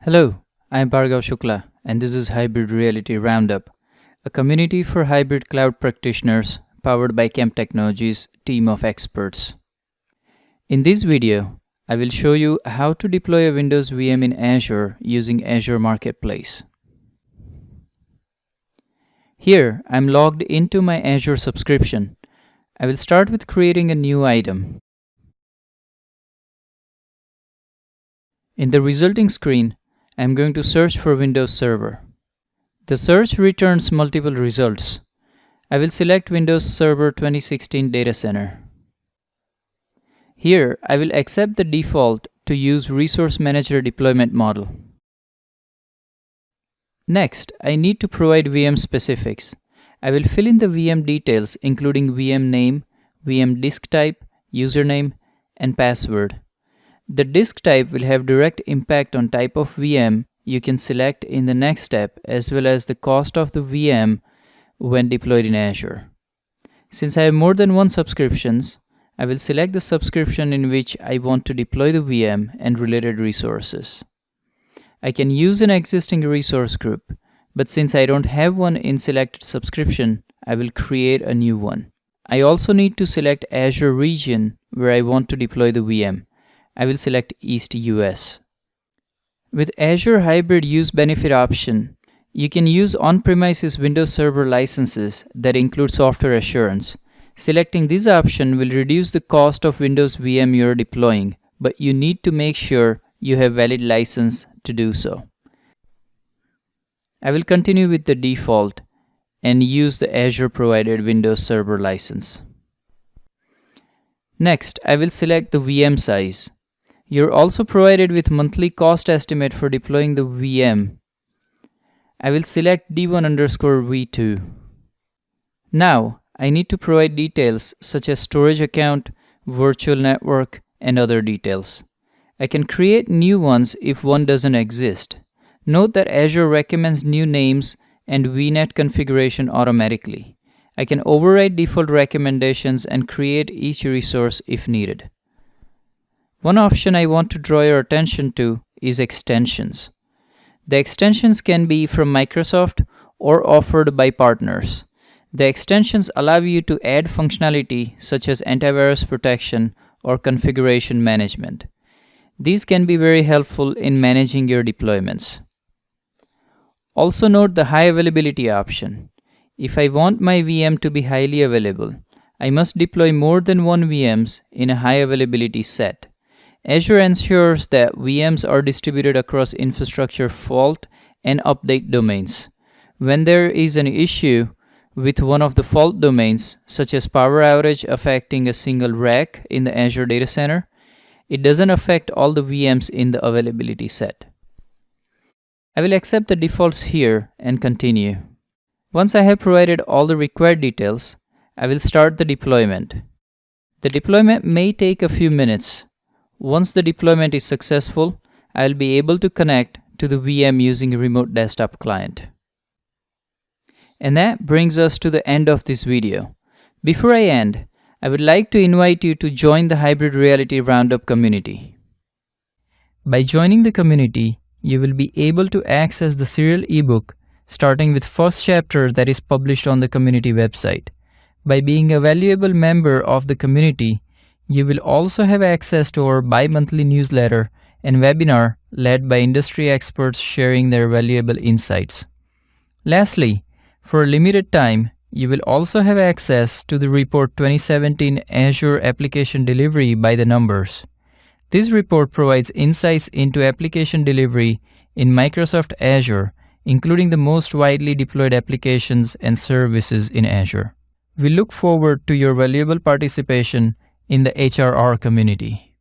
Hello, I'm Bhargav Shukla, and this is Hybrid Reality Roundup, a community for hybrid cloud practitioners powered by Kemp Technologies' team of experts. In this video, I will show you how to deploy a Windows VM in Azure using Azure Marketplace. Here, I'm logged into my Azure subscription. I will start with creating a new item. In the resulting screen, I'm going to search for Windows Server. The search returns multiple results. I will select Windows Server 2016 Data Center. Here, I will accept the default to use Resource Manager deployment model. Next, I need to provide VM specifics. I will fill in the VM details including VM name, VM disk type, username, and password. The disk type will have direct impact on type of VM you can select in the next step, as well as the cost of the VM when deployed in Azure. Since I have more than one subscriptions, I will select the subscription in which I want to deploy the VM and related resources. I can use an existing resource group, but since I don't have one in selected subscription, I will create a new one. I also need to select Azure region where I want to deploy the VM. I will select East US. With Azure Hybrid Use Benefit option, you can use on-premises Windows Server licenses that include software assurance. Selecting this option will reduce the cost of Windows VM you are deploying, but you need to make sure you have valid license to do so. I will continue with the default and use the Azure provided Windows Server license. Next, I will select the VM size. You're also provided with monthly cost estimate for deploying the VM. I will select D1_V2. Now, I need to provide details such as storage account, virtual network, and other details. I can create new ones if one doesn't exist. Note that Azure recommends new names and VNet configuration automatically. I can override default recommendations and create each resource if needed. One option I want to draw your attention to is extensions. The extensions can be from Microsoft or offered by partners. The extensions allow you to add functionality such as antivirus protection or configuration management. These can be very helpful in managing your deployments. Also note the high availability option. If I want my VM to be highly available, I must deploy more than one VMs in a high availability set. Azure ensures that VMs are distributed across infrastructure fault and update domains. When there is an issue with one of the fault domains, such as power outage affecting a single rack in the Azure data center, it doesn't affect all the VMs in the availability set. I will accept the defaults here and continue. Once I have provided all the required details, I will start the deployment. The deployment may take a few minutes. Once the deployment is successful, I will be able to connect to the VM using a remote desktop client. And that brings us to the end of this video. Before I end, I would like to invite you to join the Hybrid Reality Roundup community. By joining the community, you will be able to access the serial ebook starting with first chapter that is published on the community website. By being a valuable member of the community, you will also have access to our bi-monthly newsletter and webinar led by industry experts sharing their valuable insights. Lastly, for a limited time, you will also have access to the report 2017 Azure Application Delivery by the Numbers. This report provides insights into application delivery in Microsoft Azure, including the most widely deployed applications and services in Azure. We look forward to your valuable participation in the HRR community.